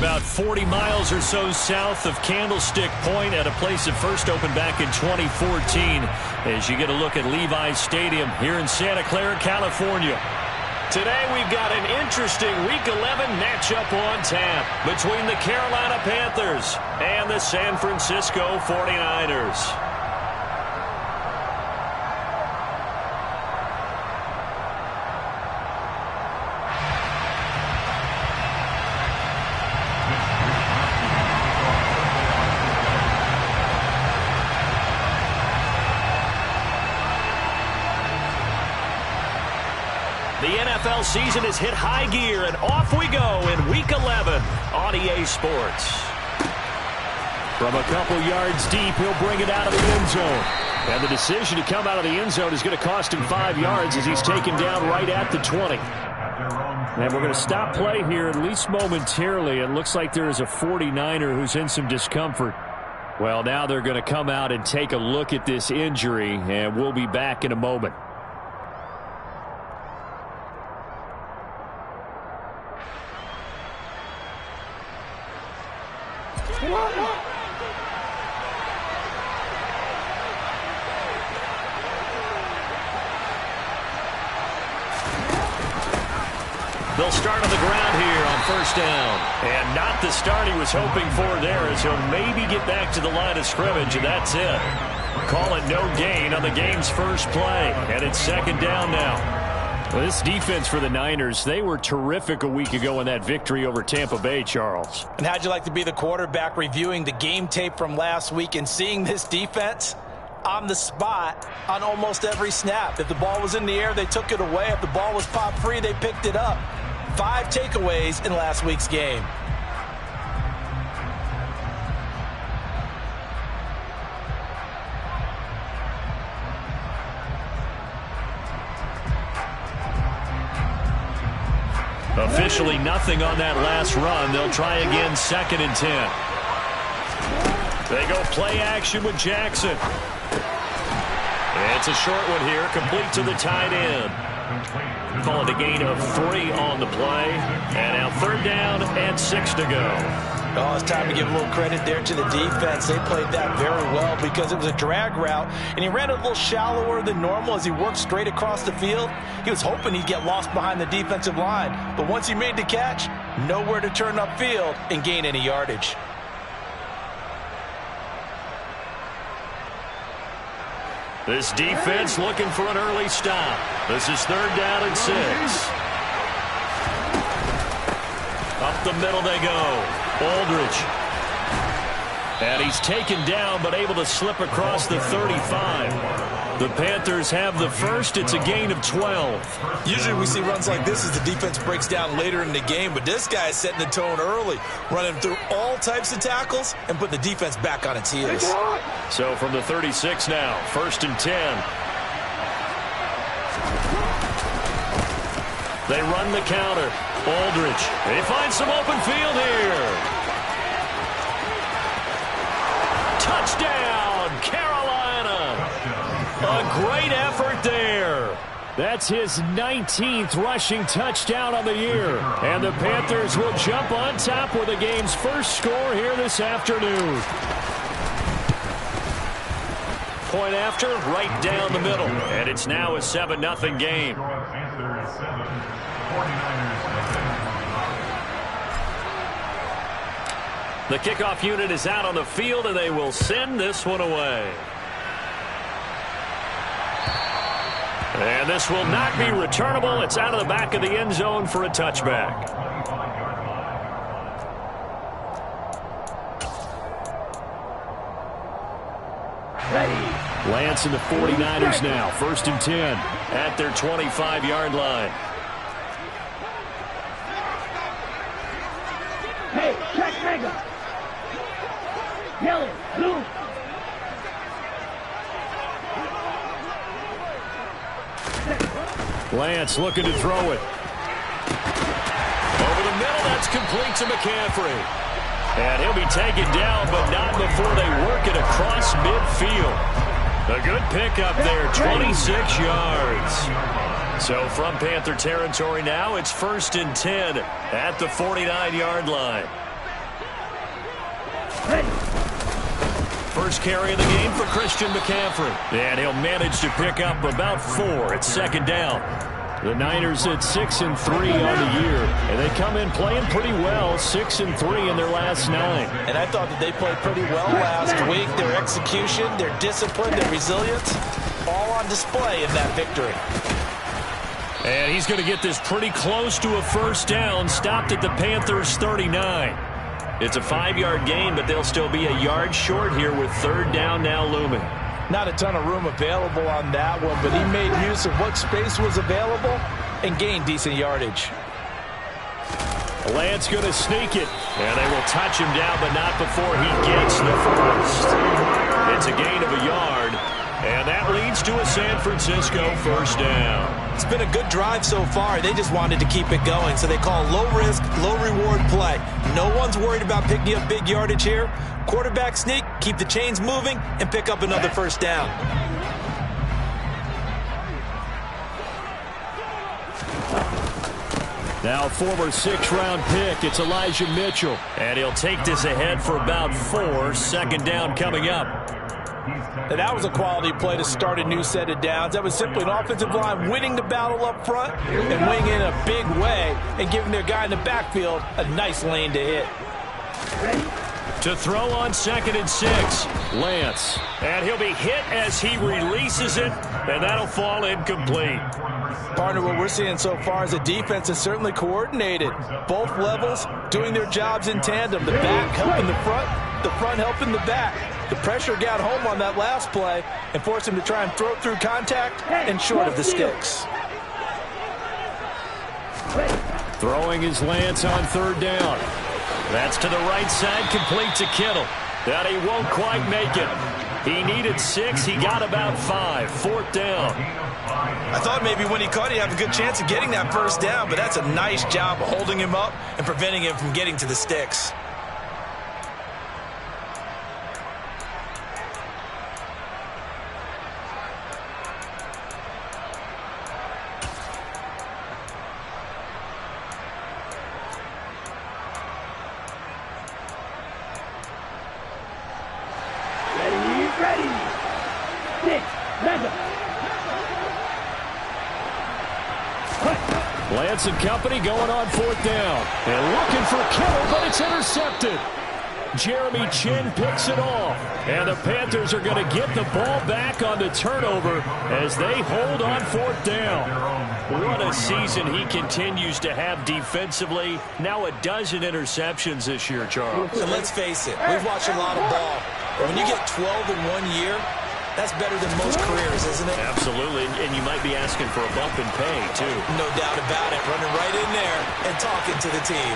about 40 miles or so south of Candlestick Point at a place that first opened back in 2014 as you get a look at Levi's Stadium here in Santa Clara, California. Today we've got an interesting Week 11 matchup on tap between the Carolina Panthers and the San Francisco 49ers. The NFL season has hit high gear, and off we go in Week 11 on EA Sports. From a couple yards deep, he'll bring it out of the end zone. And the decision to come out of the end zone is going to cost him 5 yards as he's taken down right at the 20. And we're going to stop play here, at least momentarily. It looks like there is a 49er who's in some discomfort. Well, now they're going to come out and take a look at this injury, and we'll be back in a moment. They'll start on the ground here on first down. And not the start he was hoping for there, as he'll maybe get back to the line of scrimmage, and that's it. Call it no gain on the game's first play. And it's second down now. Well, this defense for the Niners, they were terrific a week ago in that victory over Tampa Bay, Charles. And how'd you like to be the quarterback reviewing the game tape from last week and seeing this defense on the spot on almost every snap? If the ball was in the air, they took it away. If the ball was popped free, they picked it up. 5 takeaways in last week's game. Officially nothing on that last run. They'll try again, second and 10. They go play action with Jackson. It's a short one here, complete to the tight end. Call it a gain of 3 on the play. And now third down and 6 to go. Oh, it's time to give a little credit there to the defense. They played that very well because it was a drag route, and he ran a little shallower than normal as he worked straight across the field. He was hoping he'd get lost behind the defensive line, but once he made the catch, nowhere to turn upfield and gain any yardage. This defense looking for an early stop. This is third down and 6. Up the middle they go. Aldridge. And he's taken down but able to slip across the 35. The Panthers have the first. It's a gain of 12. Usually we see runs like this as the defense breaks down later in the game, but this guy is setting the tone early, running through all types of tackles and putting the defense back on its heels. So from the 36 now, first and 10. They run the counter. Aldridge. They find some open field here. Touchdown, Carolina. A great effort there. That's his 19th rushing touchdown on the year. And the Panthers will jump on top with the game's first score here this afternoon. Point after, right down the middle. And it's now a 7-0 game. The kickoff unit is out on the field, and they will send this one away. And this will not be returnable. It's out of the back of the end zone for a touchback. Lance and the 49ers now. First and 10 at their 25-yard line. Hey, check Mega. Yellow, blue. Lance looking to throw it. Over the middle, that's complete to McCaffrey. And he'll be taken down, but not before they work it across midfield. A good pickup there, 26 yards. So from Panther territory now, it's first and 10 at the 49-yard line. First carry of the game for Christian McCaffrey. And he'll manage to pick up about 4 at second down. The Niners at 6-3 on the year. And they come in playing pretty well, 6-3 in their last 9. And I thought that they played pretty well last week. Their execution, their discipline, their resilience, all on display in that victory. And he's going to get this pretty close to a first down, stopped at the Panthers' 39. It's a 5-yard gain, but they'll still be a yard short here with third down now looming. Not a ton of room available on that one, but he made use of what space was available and gained decent yardage. Lance going to sneak it, and they will touch him down, but not before he gets the first. It's a gain of a yard, and that leads to a San Francisco first down. It's been a good drive so far. They just wanted to keep it going, so they call low-risk, low-reward play. No one's worried about picking up big yardage here. Quarterback sneak, keep the chains moving, and pick up another first down. Now former 6th-round pick, it's Elijah Mitchell. And he'll take this ahead for about 4, second down coming up. And that was a quality play to start a new set of downs. That was simply an offensive line winning the battle up front and winning in a big way and giving their guy in the backfield a nice lane to hit. To throw on 2nd and 6, Lance. And he'll be hit as he releases it, and that'll fall incomplete. Partner, what we're seeing so far is the defense is certainly coordinated. Both levels doing their jobs in tandem. The back helping the front helping the back. The pressure got home on that last play and forced him to try and throw it through contact and short of the sticks. Throwing his Lance on third down. That's to the right side, complete to Kittle. That he won't quite make it. He needed 6, he got about 5, fourth down. I thought maybe when he caught it, he'd have a good chance of getting that first down, but that's a nice job of holding him up and preventing him from getting to the sticks. Lance and company going on fourth down. And looking for Kittle, but it's intercepted. Jeremy Chin picks it off. And the Panthers are going to get the ball back on the turnover as they hold on fourth down. What a season he continues to have defensively. Now a dozen interceptions this year, Charles. And let's face it, we've watched a lot of ball. But when you get 12 in 1 year, that's better than most careers, isn't it? Absolutely, and you might be asking for a bump in pay, too. No doubt about it. Running right in there and talking to the team.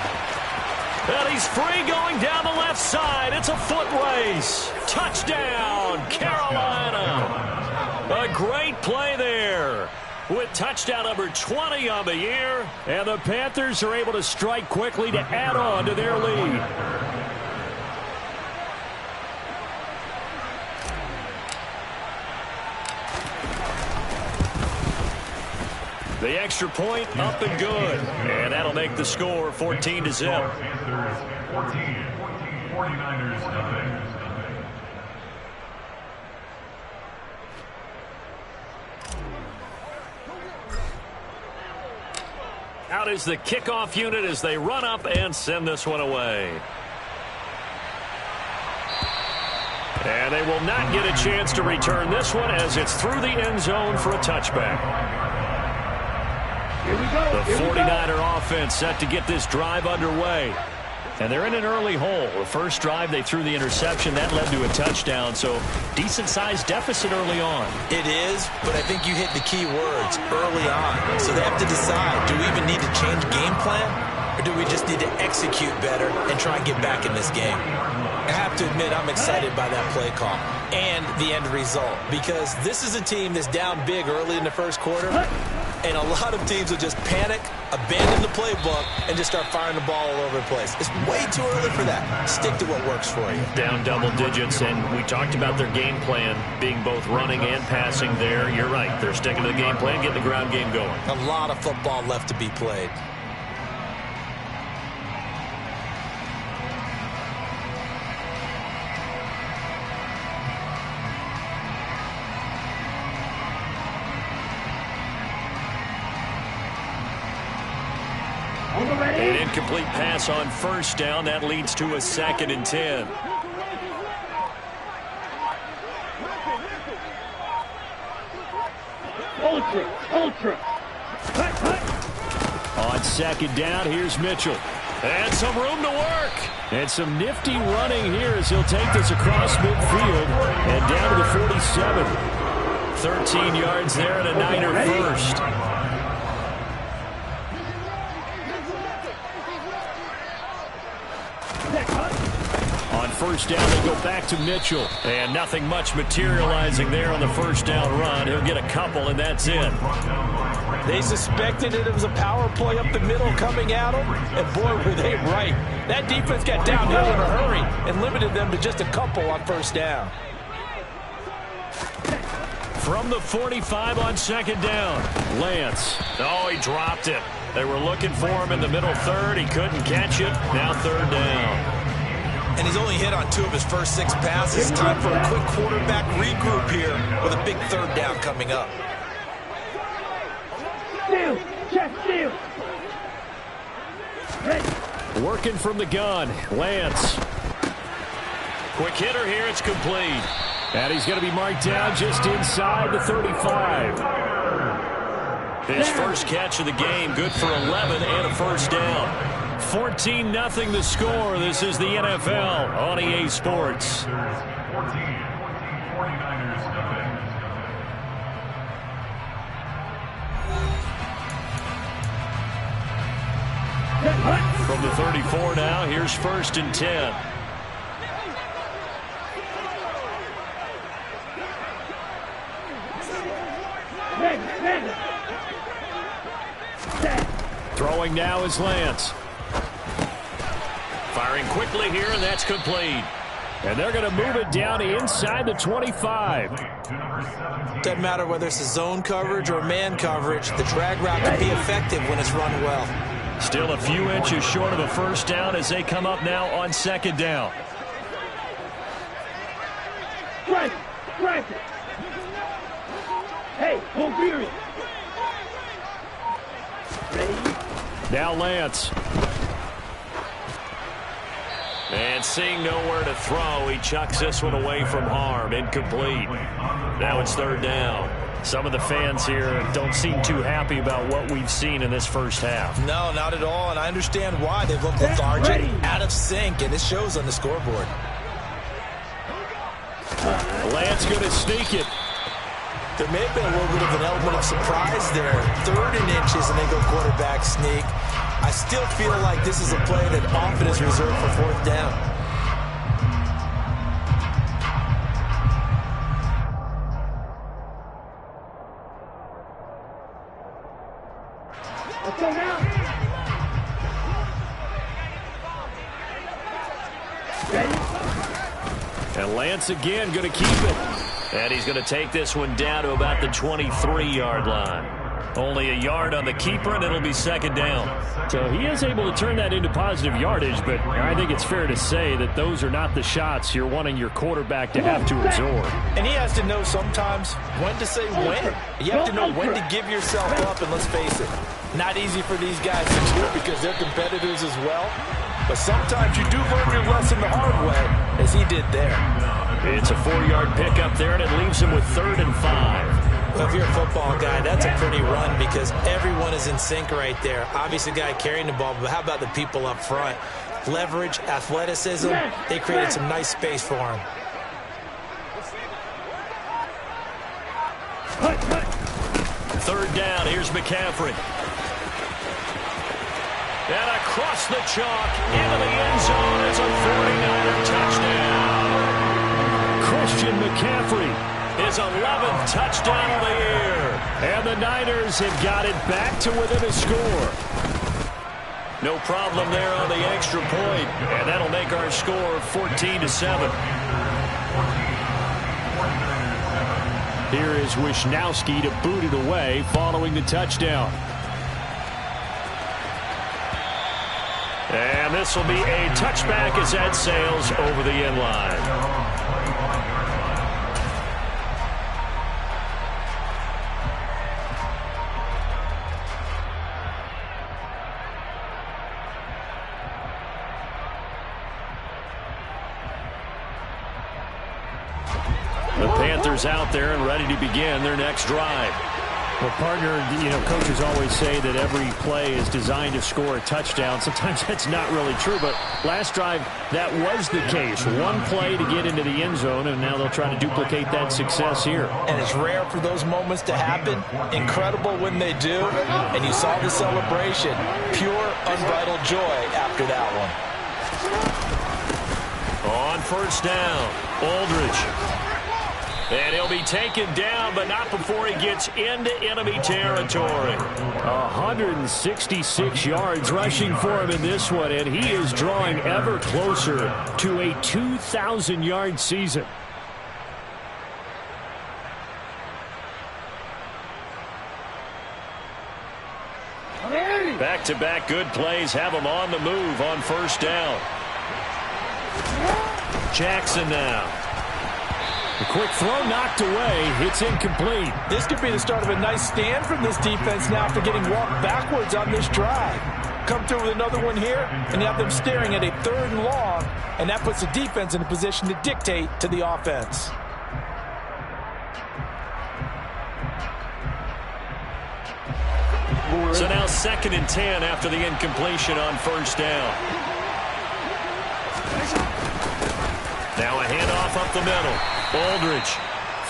And he's free going down the left side. It's a foot race. Touchdown, Carolina. A great play there with touchdown number 20 on the year. And the Panthers are able to strike quickly to add on to their lead. The extra point up and good. And that'll make the score 14-0. 49ers nothing. Out is the kickoff unit as they run up and send this one away. And they will not get a chance to return this one as it's through the end zone for a touchback. The 49er offense set to get this drive underway. And they're in an early hole. The first drive, they threw the interception. That led to a touchdown, so decent-sized deficit early on. It is, but I think you hit the key words early on. So they have to decide, do we even need to change game plan, or do we just need to execute better and try and get back in this game? I have to admit, I'm excited by that play call and the end result, because this is a team that's down big early in the first quarter, and a lot of teams will just panic, abandon the playbook, and just start firing the ball all over the place. It's way too early for that. Stick to what works for you. Down double digits, and we talked about their game plan being both running and passing there. You're right. They're sticking to the game plan, getting the ground game going. A lot of football left to be played. An incomplete pass on first down. That leads to a 2nd and 10. Ultra. On 2nd down, here's Mitchell. And some room to work. And some nifty running here as he'll take this across midfield and down to the 47. 13 yards there and a Niner first. On first down, they go back to Mitchell. And nothing much materializing there on the first down run. He'll get a couple, and that's it. They suspected it was a power play up the middle coming at them, and boy, were they right. That defense got downhill in a hurry and limited them to just a couple on first down. From the 45 on 2nd down, Lance. Oh, he dropped it. They were looking for him in the middle third. He couldn't catch it. Now 3rd down. And he's only hit on 2 of his first 6 passes. Time for a quick quarterback regroup here with a big 3rd down coming up. Steal. Working from the gun, Lance. Quick hitter here, it's complete. And he's going to be marked down just inside the 35. His first catch of the game, good for 11 and a first down. 14-0 the score. This is the NFL on EA Sports. 14, 49ers nothing. From the 34 now, here's 1st and 10. Throwing now is Lance. Firing quickly here, and that's complete. And they're going to move it down inside the 25. Doesn't matter whether it's a zone coverage or man coverage, the drag route can be effective when it's run well. Still a few inches short of a first down as they come up now on 2nd down. Strike it. Hey, hold period. Now Lance. And seeing nowhere to throw, he chucks this one away from harm. Incomplete. Now it's 3rd down. Some of the fans here don't seem too happy about what we've seen in this first half. No, not at all, and I understand why. They've looked lethargic, out of sync, and it shows on the scoreboard. Lance going to sneak it. There may have been a little bit of an element of surprise there. 3rd and inches, and they go quarterback sneak. I still feel like this is a play that often is reserved for 4th down. Let's go now. Ready? And Lance again going to keep it. And he's going to take this one down to about the 23-yard line. Only a yard on the keeper, and it'll be 2nd down. So he is able to turn that into positive yardage, but I think it's fair to say that those are not the shots you're wanting your quarterback to have to absorb. And he has to know sometimes when to say when. You have to know when to give yourself up, and let's face it, not easy for these guys to do because they're competitors as well. But sometimes you do learn your lesson the hard way, as he did there. It's a 4-yard pickup there, and it leaves him with 3rd and 5. Well, if you're a football guy, that's a pretty run because everyone is in sync right there. Obviously, the guy carrying the ball, but how about the people up front? Leverage, athleticism, they created some nice space for him. Third down, here's McCaffrey. And across the chalk, into the end zone is a 49er touchdown. Christian McCaffrey, his 11th touchdown of the year. And the Niners have got it back to within a score. No problem there on the extra point, and that'll make our score 14-7. Here is Wisnowski to boot it away following the touchdown. And this will be a touchback as that sails over the end line. The Panthers out there and ready to begin their next drive. Well, partner, coaches always say that every play is designed to score a touchdown. Sometimes that's not really true, but last drive, that was the case. One play to get into the end zone, and now they'll try to duplicate that success here. And it's rare for those moments to happen. Incredible when they do. And you saw the celebration. Pure, unbridled joy after that one. On first down, Aldridge. And he'll be taken down, but not before he gets into enemy territory. 166 yards rushing for him in this one, and he is drawing ever closer to a 2,000-yard season. Back-to-back good plays have him on the move on first down. Jackson now. The quick throw knocked away. It's incomplete. This could be the start of a nice stand from this defense now after getting walked backwards on this drive. Come through with another one here, and you have them staring at a 3rd and long, and that puts the defense in a position to dictate to the offense. So now 2nd and 10 after the incompletion on first down. Now a handoff up the middle. Aldridge,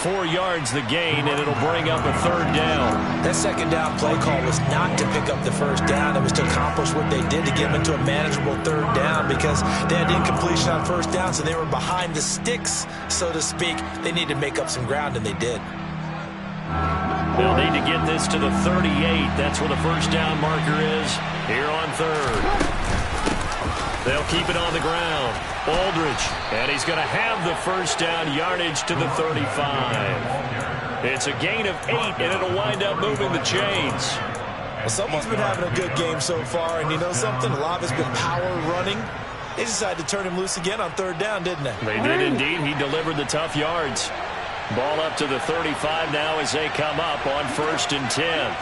4 yards the gain, and it'll bring up a 3rd down. That 2nd down play call was not to pick up the 1st down. It was to accomplish what they did to get them into a manageable 3rd down because they had incompletion on 1st down, so they were behind the sticks, so to speak. They needed to make up some ground, and they did. They'll need to get this to the 38. That's where the first down marker is here on 3rd. They'll keep it on the ground. Aldridge, and he's going to have the first down yardage to the 35. It's a gain of 8, and it'll wind up moving the chains. Well, someone's been having a good game so far, and you know something? A lot of it's been power running. They decided to turn him loose again on 3rd down, didn't they? They did indeed. He delivered the tough yards. Ball up to the 35 now as they come up on 1st and 10.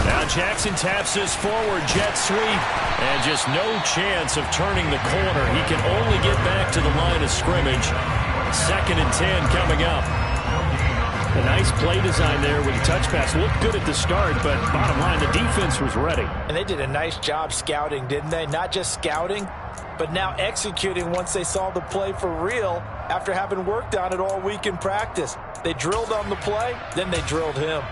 Now Jackson taps this forward, jet sweep, and just no chance of turning the corner. He can only get back to the line of scrimmage. 2nd and 10 coming up. A nice play design there with the touch pass. Looked good at the start, but bottom line, the defense was ready. And they did a nice job scouting, didn't they? Not just scouting, but now executing once they saw the play for real after having worked on it all week in practice. They drilled on the play, then they drilled him.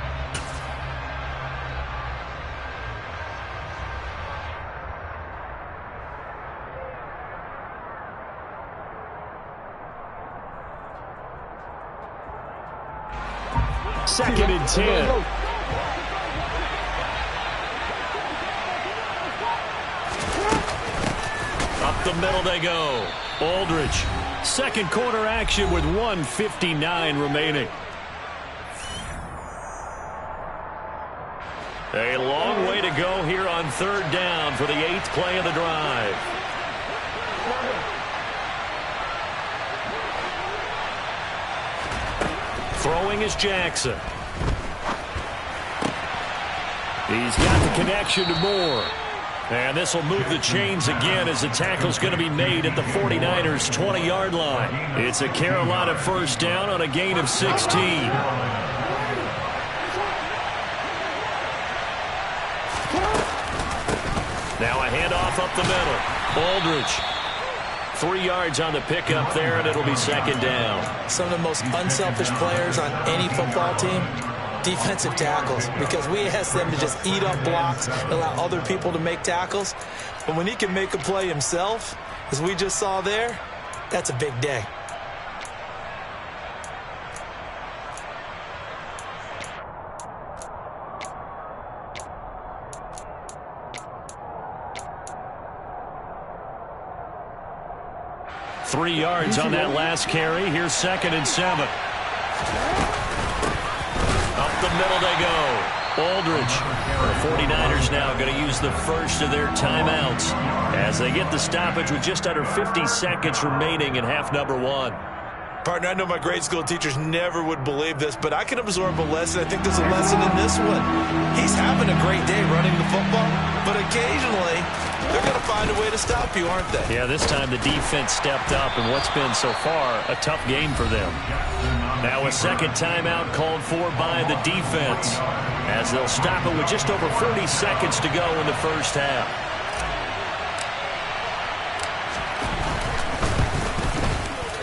Second and 10. Up the middle they go. Aldridge. Second quarter action with 1:59 remaining. A long way to go here on 3rd down for the 8th play of the drive. Throwing is Jackson. He's got the connection to Moore. And this will move the chains again as the tackle's going to be made at the 49ers' 20-yard line. It's a Carolina first down on a gain of 16. Now a handoff up the middle. Aldridge. 3 yards on the pickup there, and it'll be 2nd down. Some of the most unselfish players on any football team, defensive tackles, because we ask them to just eat up blocks and allow other people to make tackles. But when he can make a play himself, as we just saw there, that's a big day. Three yards on that last carry. Here's 2nd and 7. Up the middle they go. Aldridge. The 49ers now going to use the first of their timeouts as they get the stoppage with just under 50 seconds remaining in half number 1. Partner, I know my grade school teachers never would believe this, but I can absorb a lesson. I think there's a lesson in this one. He's having a great day running the football, but occasionally They're going to find a way to stop you, aren't they? Yeah, this time the defense stepped up in what's been so far a tough game for them. Now a second timeout called for by the defense as they'll stop it with just over 40 seconds to go in the first half.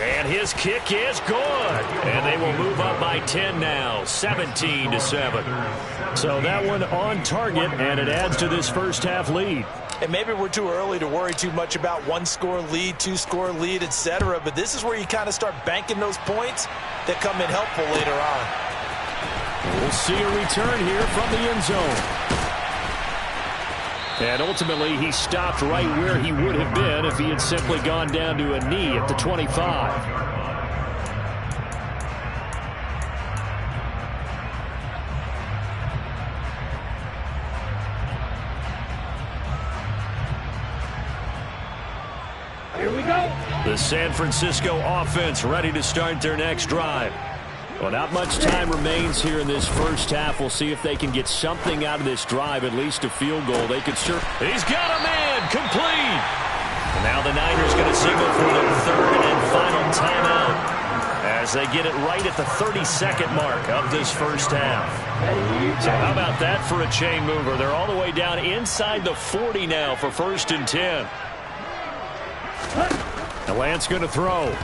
And his kick is good. And they will move up by 10 now, 17-7. So that one on target, and it adds to this first half lead. And maybe we're too early to worry too much about one-score lead, two-score lead, etc. But this is where you kind of start banking those points that come in helpful later on. We'll see a return here from the end zone. And ultimately, he stopped right where he would have been if he had simply gone down to a knee at the 25. Here we go. The San Francisco offense ready to start their next drive. Well, not much time remains here in this first half. We'll see if they can get something out of this drive, at least a field goal. They could sure. He's got a man complete. And now the Niners going to signal for their third and final timeout as they get it right at the 30-second mark of this first half. So how about that for a chain mover? They're all the way down inside the 40 now for 1st and 10. And Lance going to throw.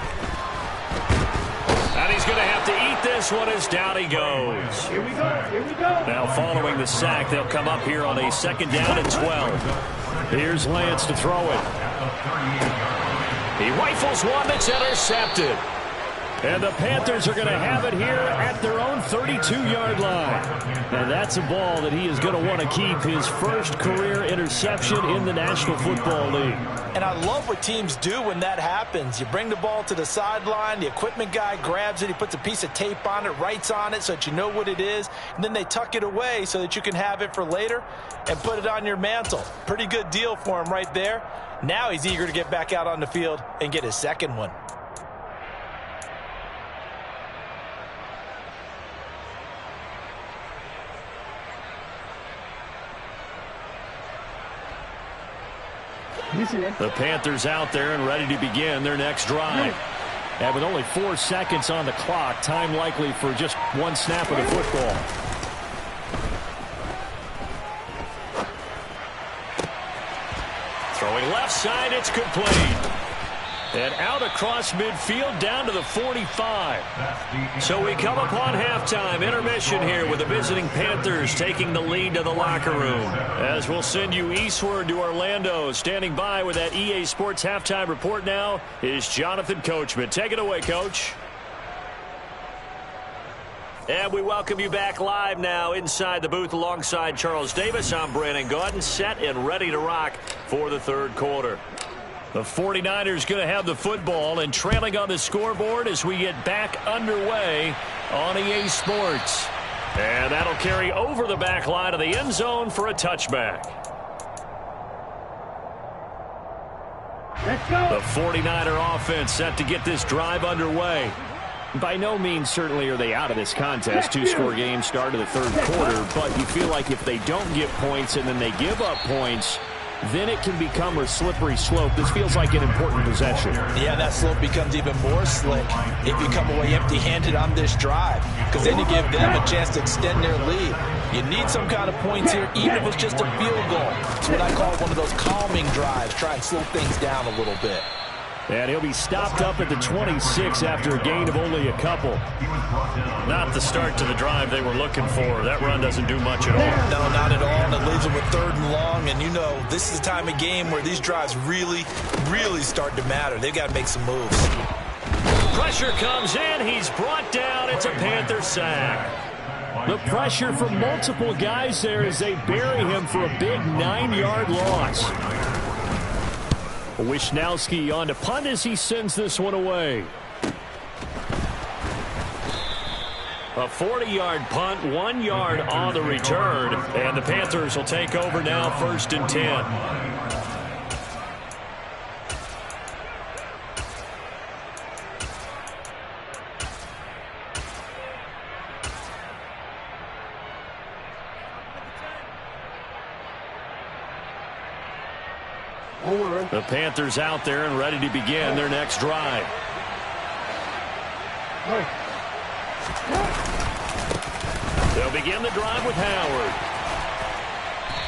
And he's going to have to eat this one as down he goes. Here we go. Here we go. Now following the sack, they'll come up here on a 2nd down and 12. Here's Lance to throw it. He rifles one that's intercepted. And the Panthers are going to have it here at their own 32-yard line. And that's a ball that he is going to want to keep, his first career interception in the National Football League. And I love what teams do when that happens. You bring the ball to the sideline, the equipment guy grabs it, he puts a piece of tape on it, writes on it so that you know what it is, and then they tuck it away so that you can have it for later and put it on your mantle. Pretty good deal for him right there. Now he's eager to get back out on the field and get his second one. The Panthers out there and ready to begin their next drive. And with only 4 seconds on the clock, time likely for just one snap of the football. Throwing left side, it's complete. And out across midfield down to the 45. So we come upon halftime intermission here with the visiting Panthers taking the lead to the locker room. As we'll send you eastward to Orlando. Standing by with that EA Sports halftime report now is Jonathan Coachman. Take it away, Coach. And we welcome you back live now inside the booth alongside Charles Davis. I'm Brandon Gaudin, set and ready to rock for the third quarter. The 49ers going to have the football and trailing on the scoreboard as we get back underway on EA Sports. And that'll carry over the back line of the end zone for a touchback. Let's go. The 49er offense set to get this drive underway. By no means certainly are they out of this contest. Two-score game start of the third quarter, but you feel like if they don't get points and then they give up points, then it can become a slippery slope. This feels like an important possession. Yeah, that slope becomes even more slick if you come away empty-handed on this drive, because then you give them a chance to extend their lead. You need some kind of points here, even if it's just a field goal. It's what I call one of those calming drives. Try and slow things down a little bit. And he'll be stopped up at the 26 after a gain of only a couple. Not the start to the drive they were looking for. That run doesn't do much at all. No, not at all. And it leaves them with 3rd and long. And you know, this is the time of game where these drives really, really start to matter. They've got to make some moves. Pressure comes in. He's brought down. It's a Panther sack. The pressure from multiple guys there as they bury him for a big 9-yard loss. Wishnowski on to punt as he sends this one away. A 40-yard punt, 1 yard on the return. And the Panthers will take over now, 1st and 10. The Panthers out there and ready to begin their next drive. They'll begin the drive with Howard.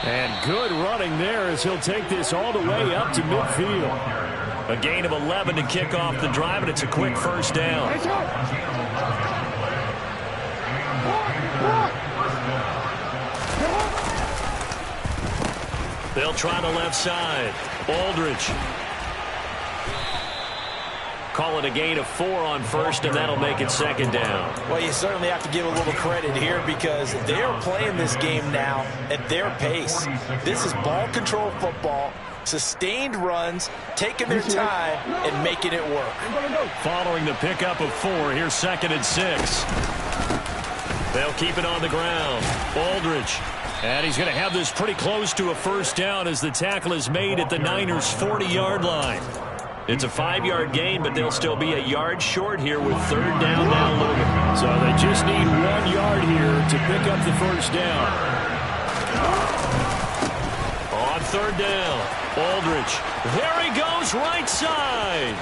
And good running there as he'll take this all the way up to midfield. A gain of 11 to kick off the drive, and it's a quick first down. They'll try the left side. Aldridge. Call it a gain of 4 on first, and that'll make it second down. Well, you certainly have to give a little credit here because they're playing this game now at their pace. This is ball control football, sustained runs, taking their time, and making it work. Following the pickup of 4, here's 2nd and 6. They'll keep it on the ground. Aldridge. And he's going to have this pretty close to a first down as the tackle is made at the Niners' 40-yard line. It's a 5-yard gain, but they'll still be a yard short here with 3rd down now looming. So they just need 1 yard here to pick up the first down. On 3rd down, Aldridge. There he goes, right side.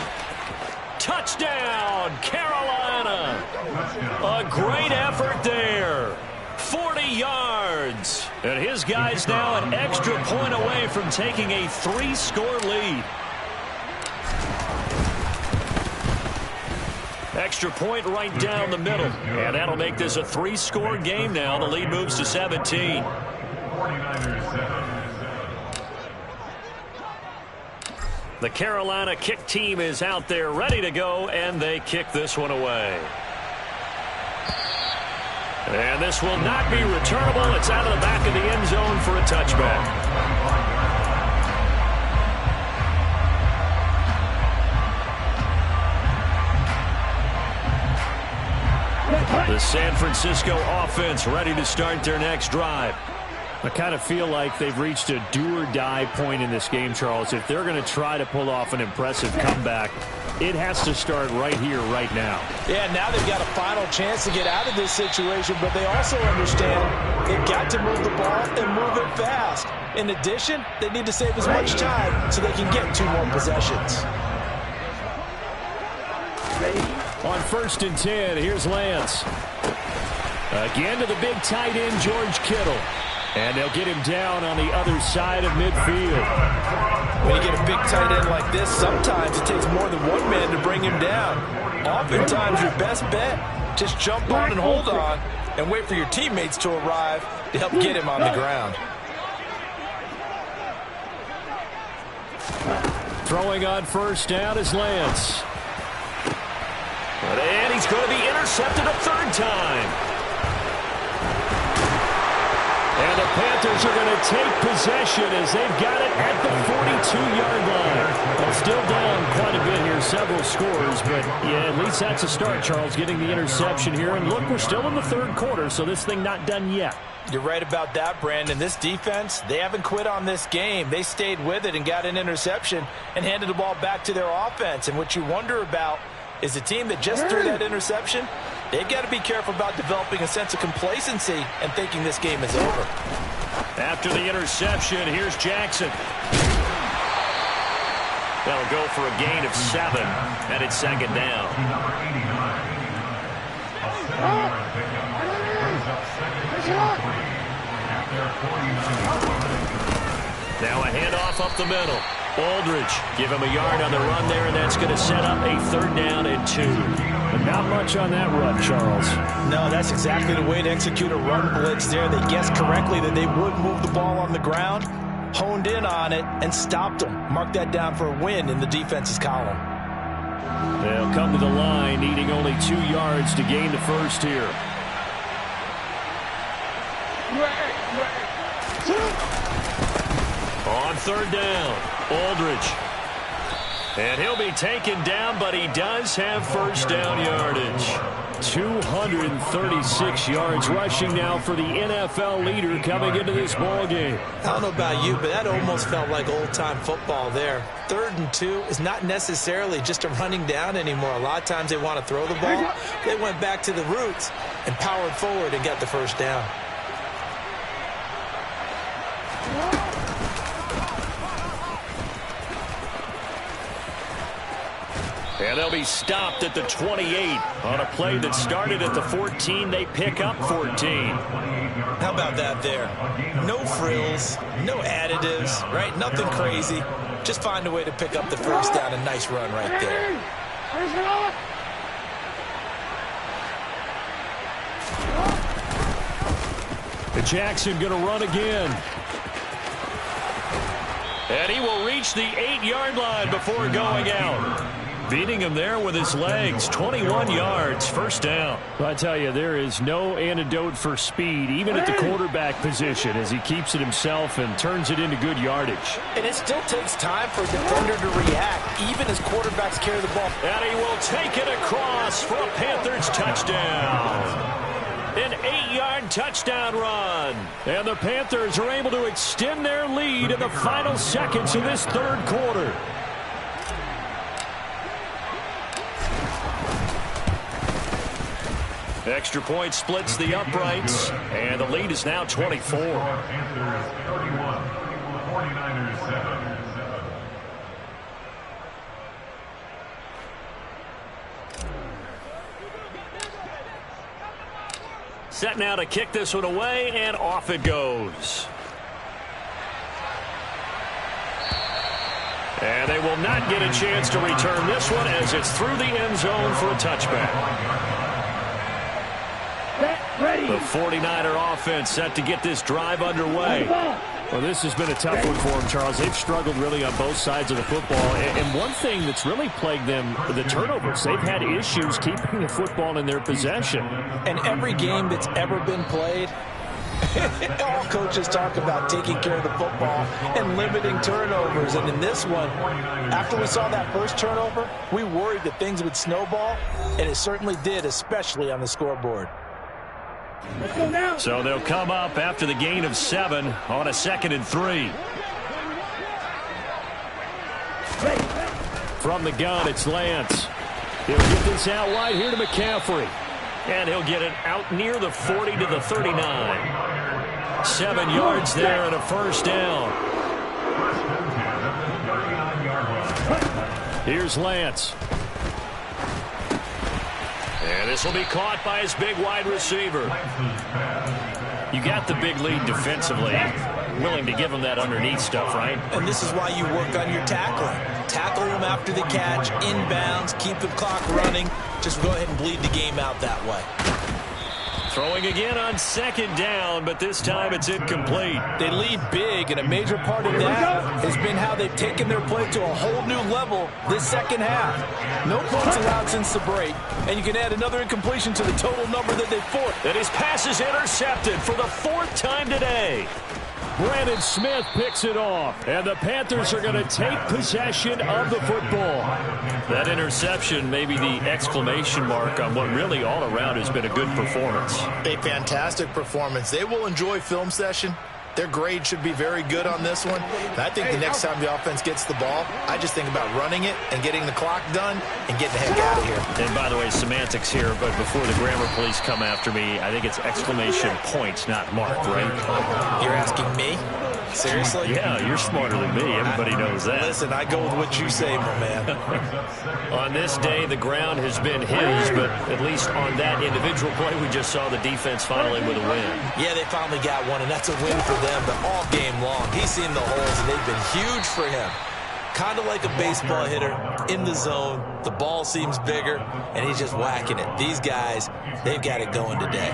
Touchdown, Carolina. A great effort there. 40 yards. And his guys now an extra point away from taking a 3-score lead. Extra point right down the middle. And that'll make this a 3-score game now. The lead moves to 17. The Carolina kick team is out there ready to go, and they kick this one away. And this will not be returnable. It's out of the back of the end zone for a touchback. The San Francisco offense ready to start their next drive. I kind of feel like they've reached a do-or-die point in this game, Charles. If they're going to try to pull off an impressive comeback, it has to start right here, right now. Yeah, now they've got a final chance to get out of this situation, but they also understand they've got to move the ball and move it fast. In addition, they need to save as much time so they can get 2 more possessions. On 1st and 10, here's Lance. Again to the big tight end, George Kittle. And they'll get him down on the other side of midfield. When you get a big tight end like this, sometimes it takes more than one man to bring him down. Oftentimes, your best bet, just jump on and hold on and wait for your teammates to arrive to help get him on the ground. Throwing on 1st down is Lance. And he's going to be intercepted a 3rd time. And the Panthers are going to take possession as they've got it at the 42-yard line. Well, still down quite a bit here, several scores, but yeah, at least that's a start, Charles, getting the interception here. And look, we're still in the 3rd quarter, so this thing not done yet. You're right about that, Brandon. This defense, they haven't quit on this game. They stayed with it and got an interception and handed the ball back to their offense. And what you wonder about is the team that just threw that interception, they've got to be careful about developing a sense of complacency and thinking this game is over. After the interception, here's Jackson. That'll go for a gain of 7, and it's 2nd down. Now a handoff up the middle. Aldridge, give him a yard on the run there, and that's going to set up a 3rd down and 2. But not much on that run, Charles. No, that's exactly the way to execute a run blitz there. They guessed correctly that they would move the ball on the ground, honed in on it, and stopped them. Mark that down for a win in the defense's column. They'll come to the line, needing only 2 yards to gain the first here. On 3rd down, Aldridge. And he'll be taken down, but he does have 1st down yardage. 236 yards rushing now for the NFL leader coming into this ball game. I don't know about you, but that almost felt like old-time football there. 3rd and 2 is not necessarily just a running down anymore. A lot of times they want to throw the ball. They went back to the roots and powered forward and got the 1st down. And they'll be stopped at the 28. On a play that started at the 14, they pick up 14. How about that there? No frills, no additives, right? Nothing crazy. Just find a way to pick up the first down. A nice run right there. Jackson going to run again. And he will reach the 8-yard line before going out. Beating him there with his legs. 21 yards, first down. Well, I tell you, there is no antidote for speed, even at the quarterback position, as he keeps it himself and turns it into good yardage. And it still takes time for a defender to react, even as quarterbacks carry the ball. And he will take it across for a Panthers touchdown. An 8-yard touchdown run. And the Panthers are able to extend their lead in the final seconds of this third quarter. Extra point splits the uprights, and the lead is now 24. Panthers 31, 49ers 7. Set now to kick this one away, and off it goes. And they will not get a chance to return this one as it's through the end zone for a touchback. The 49er offense set to get this drive underway. Well, this has been a tough one for them, Charles. They've struggled really on both sides of the football. And one thing that's really plagued them, the turnovers. They've had issues keeping the football in their possession. And every game that's ever been played, all coaches talk about taking care of the football and limiting turnovers. And in this one, after we saw that first turnover, we worried that things would snowball, and it certainly did, especially on the scoreboard. So they'll come up after the gain of 7 on a 2nd and 3. From the gun, it's Lance. He'll get this out wide here to McCaffrey. And he'll get it out near the 40 to the 39. 7 yards there and a first down. Here's Lance. And this will be caught by his big wide receiver. You got the big lead defensively. Willing to give him that underneath stuff, right? And this is why you work on your tackling. Tackle him after the catch, inbounds, keep the clock running. Just go ahead and bleed the game out that way. Throwing again on 2nd down, but this time it's incomplete. They lead big, and a major part of that has been how they've taken their play to a whole new level this second half. No points allowed since the break, and you can add another incompletion to the total number that they forced. And his pass is intercepted for the 4th time today. Brandon Smith picks it off, and the Panthers are going to take possession of the football. That interception may be the exclamation mark on what really all around has been a good performance. A fantastic performance. They will enjoy film session. Their grade should be very good on this one. And I think the next time the offense gets the ball, I just think about running it and getting the clock done and getting the heck out of here. And by the way, semantics here, but before the grammar police come after me, I think it's exclamation points, not mark, right? You're asking me? Seriously? Yeah, you're smarter than me. Everybody knows that. Listen, I go with what you say, my man. On this day, the ground has been his, but at least on that individual play, we just saw the defense finally with a win. Yeah, they finally got one, and that's a win for them, but all game long. He's seen the holes, and they've been huge for him. Kind of like a baseball hitter in the zone. The ball seems bigger, and he's just whacking it. These guys, they've got it going today.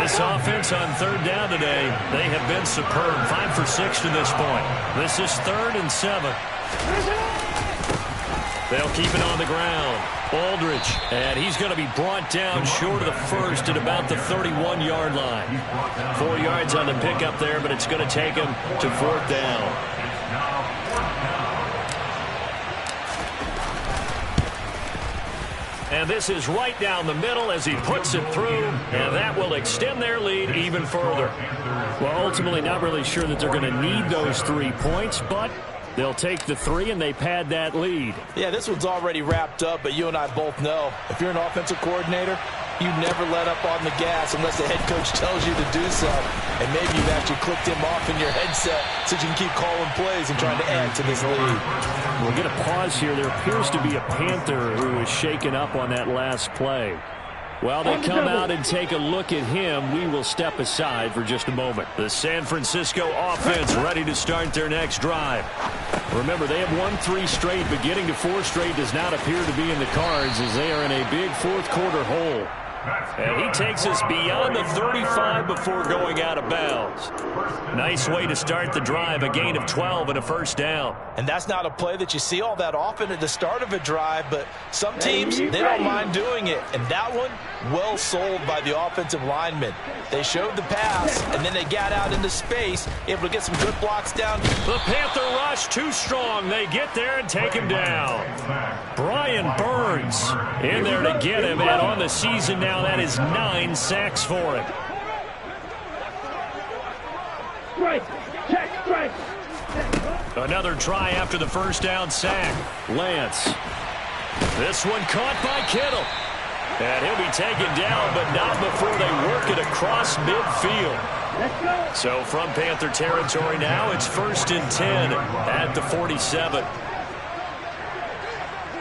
This offense on 3rd down today, they have been superb. 5 for 6 to this point. This is 3rd and 7. They'll keep it on the ground. Aldridge, and he's going to be brought down short of the first at about the 31-yard line. 4 yards on the pickup there, but it's going to take him to 4th down. And this is right down the middle as he puts it through, and that will extend their lead even further. Well, ultimately not really sure that they're going to need those 3 points, but they'll take the 3 and they pad that lead. Yeah, this one's already wrapped up, but you and I both know if you're an offensive coordinator, You never let up on the gas unless the head coach tells you to do so. And maybe you've actually clicked him off in your headset so you can keep calling plays and trying to add to this lead. We'll get a pause here. There appears to be a Panther who is shaken up on that last play. While they come out and take a look at him, we will step aside for just a moment. The San Francisco offense ready to start their next drive. Remember, they have won 3 straight, but getting to 4 straight does not appear to be in the cards as they are in a big fourth quarter hole. And he takes us beyond the 35 before going out of bounds. Nice way to start the drive, a gain of 12 and a first down. And that's not a play that you see all that often at the start of a drive, but some teams, they don't mind doing it. And that one, well sold by the offensive linemen. They showed the pass, and then they got out into space, able to get some good blocks down. The Panther rush too strong. They get there and take him down. Brian Burns in there to get him, and on the season now, that is 9 sacks for him. Strike. Check. Strike. Another try after the first down sack. Lance. This one caught by Kittle. And he'll be taken down, but not before they work it across midfield. Let's go. So from Panther territory now, it's 1st and 10 at the 47.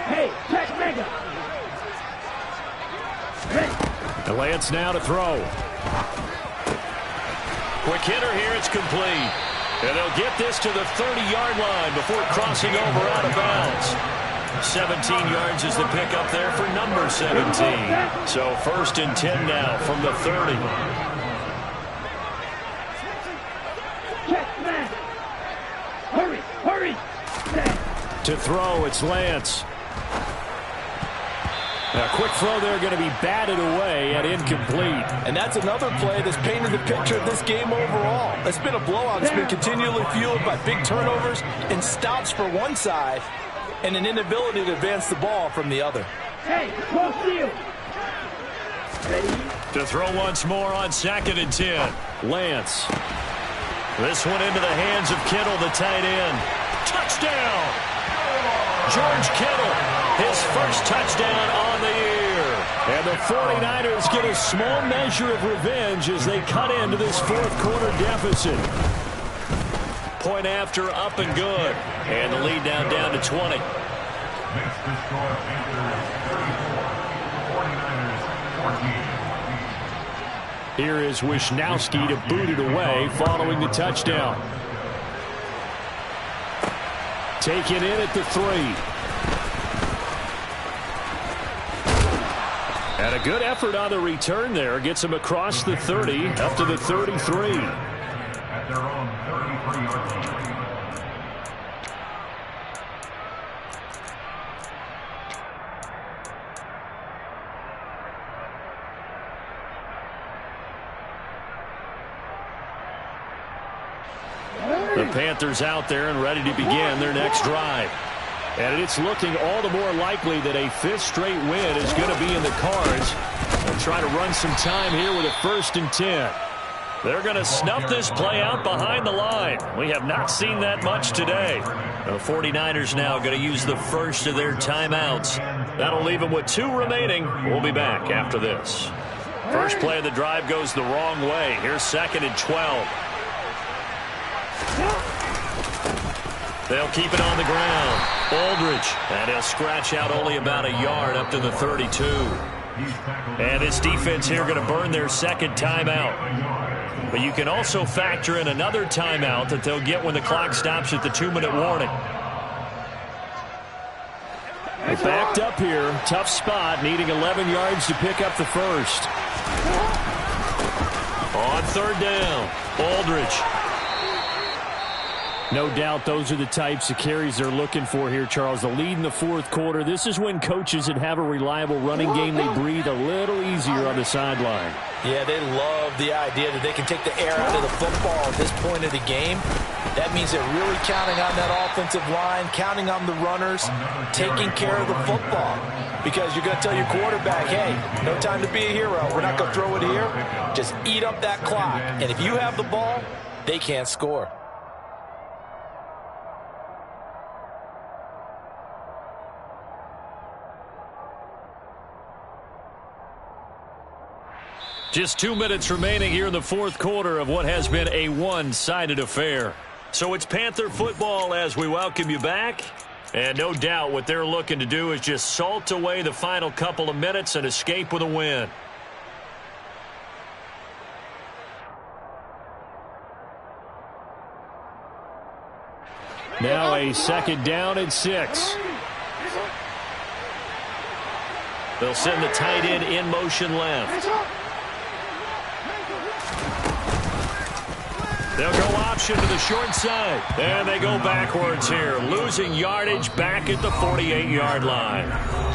Hey, check mega. And Lance now to throw. Quick hitter here, it's complete. And they'll get this to the 30-yard line before crossing over out of bounds. 17 yards is the pickup there for number 17. So 1st and 10 now from the 30. Check, man. Hurry. To throw, it's Lance. A quick throw there going to be batted away and incomplete. And that's another play that's painted the picture of this game overall. It's been a blowout. It's been continually fueled by big turnovers and stops for one side and an inability to advance the ball from the other. Hey, close to you. Ready? To throw once more on 2nd and 10. Lance. This one into the hands of Kittle, the tight end. Touchdown! George Kittle, his first touchdown on the year. And the 49ers get a small measure of revenge as they cut into this fourth quarter deficit. Point after, up and good. And the lead down to 20. Makes the score Panthers 34, 49ers 14. Here is Wisnowski to boot it away following the touchdown. Taken in at the 3. And a good effort on the return there. Gets him across the 30 up to the 33. At their own 33-yard line. The Panthers out there and ready to begin their next drive. And it's looking all the more likely that a 5th straight win is going to be in the cards. They'll try to run some time here with a 1st and 10. They're going to snuff this play out behind the line. We have not seen that much today. The 49ers now going to use the first of their timeouts. That'll leave them with 2 remaining. We'll be back after this. First play of the drive goes the wrong way. Here's 2nd and 12. They'll keep it on the ground. Aldridge, and he'll scratch out only about a yard up to the 32. And this defense here going to burn their 2nd timeout. But you can also factor in another timeout that they'll get when the clock stops at the 2-minute warning. They backed up here. Tough spot, needing 11 yards to pick up the first. On 3rd down, Aldridge. No doubt those are the types of carries they're looking for here, Charles. The lead in the fourth quarter. This is when coaches that have a reliable running game, they breathe a little easier on the sideline. Yeah, they love the idea that they can take the air out of the football at this point of the game. That means they're really counting on that offensive line, counting on the runners, taking care of the football. Because you're going to tell your quarterback, hey, no time to be a hero. We're not going to throw it here. Just eat up that clock. And if you have the ball, they can't score. Just 2 minutes remaining here in the fourth quarter of what has been a one-sided affair. So it's Panther football as we welcome you back. And no doubt what they're looking to do is just salt away the final couple of minutes and escape with a win. Now a second down and 6. They'll send the tight end in motion left. They'll go option to the short side. And they go backwards here, losing yardage back at the 48-yard line.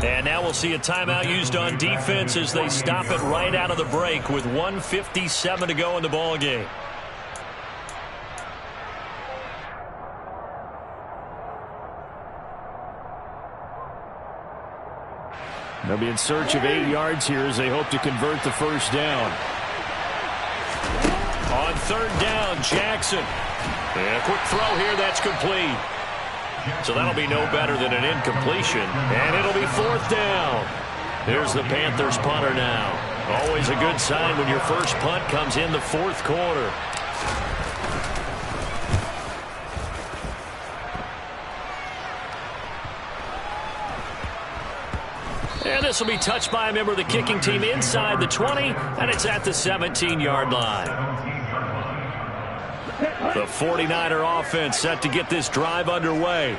And now we'll see a timeout used on defense as they stop it right out of the break with 1:57 to go in the ballgame. They'll be in search of 8 yards here as they hope to convert the first down. On third down, Jackson. And a quick throw here, that's complete. So that'll be no better than an incompletion. And it'll be fourth down. Here's the Panthers punter now. Always a good sign when your first punt comes in the fourth quarter. And this will be touched by a member of the kicking team inside the 20, and it's at the 17-yard line. The 49er offense set to get this drive underway.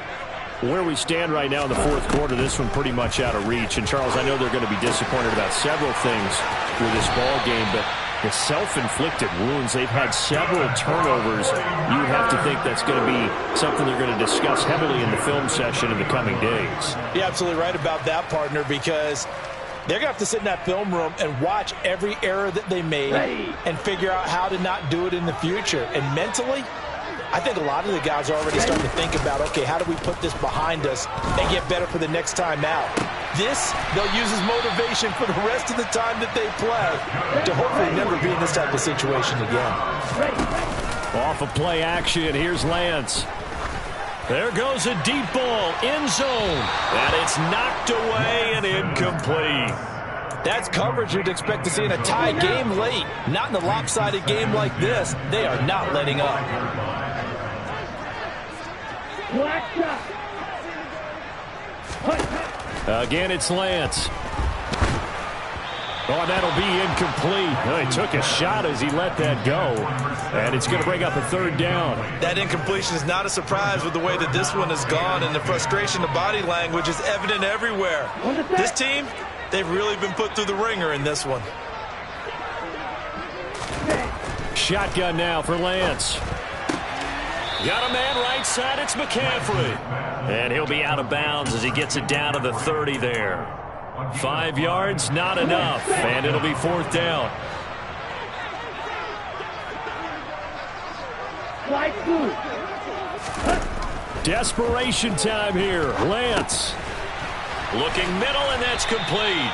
Where we stand right now in the fourth quarter, this one pretty much out of reach. And, Charles, I know they're going to be disappointed about several things with this ball game, but the self-inflicted wounds, they've had several turnovers. You have to think that's going to be something they're going to discuss heavily in the film session in the coming days. You're absolutely right about that, partner, because they're going to have to sit in that film room and watch every error that they made and figure out how to not do it in the future. And mentally, I think a lot of the guys are already starting to think about, okay, how do we put this behind us and get better for the next time out? This, they'll use as motivation for the rest of the time that they play to hopefully never be in this type of situation again. Off of play action, here's Lance. There goes a deep ball, end zone, and it's knocked away and incomplete. That's coverage you'd expect to see in a tie game late. Not in a lopsided game like this. They are not letting up. Again, it's Lance. Oh, and that'll be incomplete. Oh, he took a shot as he let that go. And it's going to bring up a third down. That incompletion is not a surprise with the way that this one has gone, and the frustration, the body language is evident everywhere. This team, they've really been put through the ringer in this one. Shotgun now for Lance. Got a man right side, it's McCaffrey. And he'll be out of bounds as he gets it down to the 30 there. 5 yards, not enough, and it'll be fourth down. Desperation time here. Lance looking middle, and that's complete.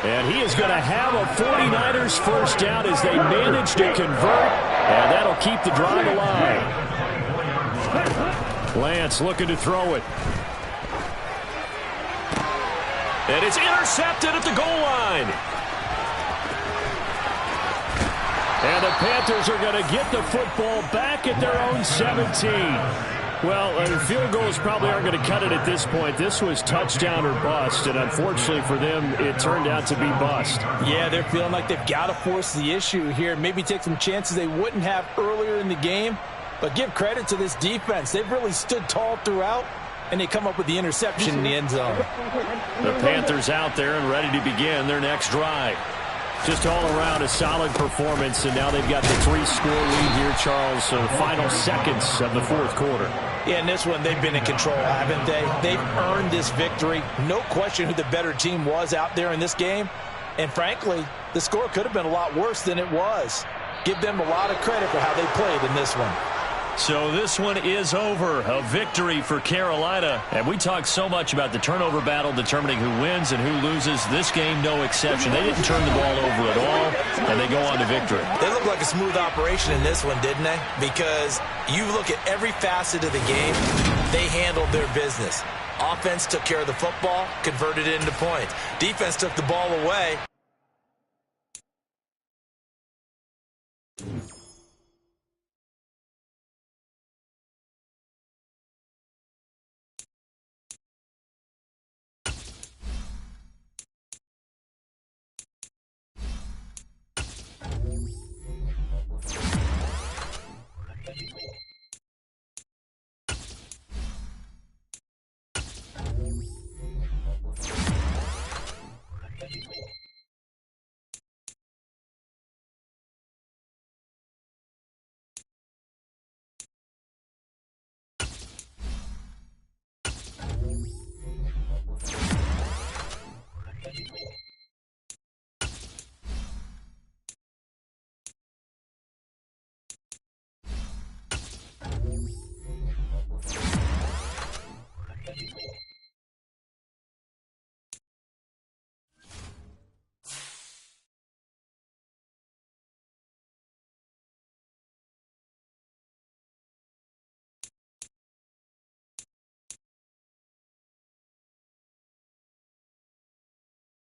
And he is going to have a 49ers first down as they manage to convert, and that'll keep the drive alive. Lance looking to throw it. And it's intercepted at the goal line. And the Panthers are going to get the football back at their own 17. Well, field goals probably aren't going to cut it at this point. This was touchdown or bust, and unfortunately for them, it turned out to be bust. Yeah, they're feeling like they've got to force the issue here. Maybe take some chances they wouldn't have earlier in the game. But give credit to this defense. They've really stood tall throughout, and they come up with the interception in the end zone. The Panthers out there and ready to begin their next drive. Just all around a solid performance, and now they've got the 3-score lead here, Charles. So the final seconds of the fourth quarter. Yeah, in this one, they've been in control, haven't they? They've earned this victory. No question who the better team was out there in this game. And frankly, the score could have been a lot worse than it was. Give them a lot of credit for how they played in this one. So this one is over. A victory for Carolina. And we talked so much about the turnover battle determining who wins and who loses. This game, no exception. They didn't turn the ball over at all, and they go on to victory. They look like a smooth operation in this one, didn't they? Because you look at every facet of the game, they handled their business. Offense took care of the football, converted it into points. Defense took the ball away,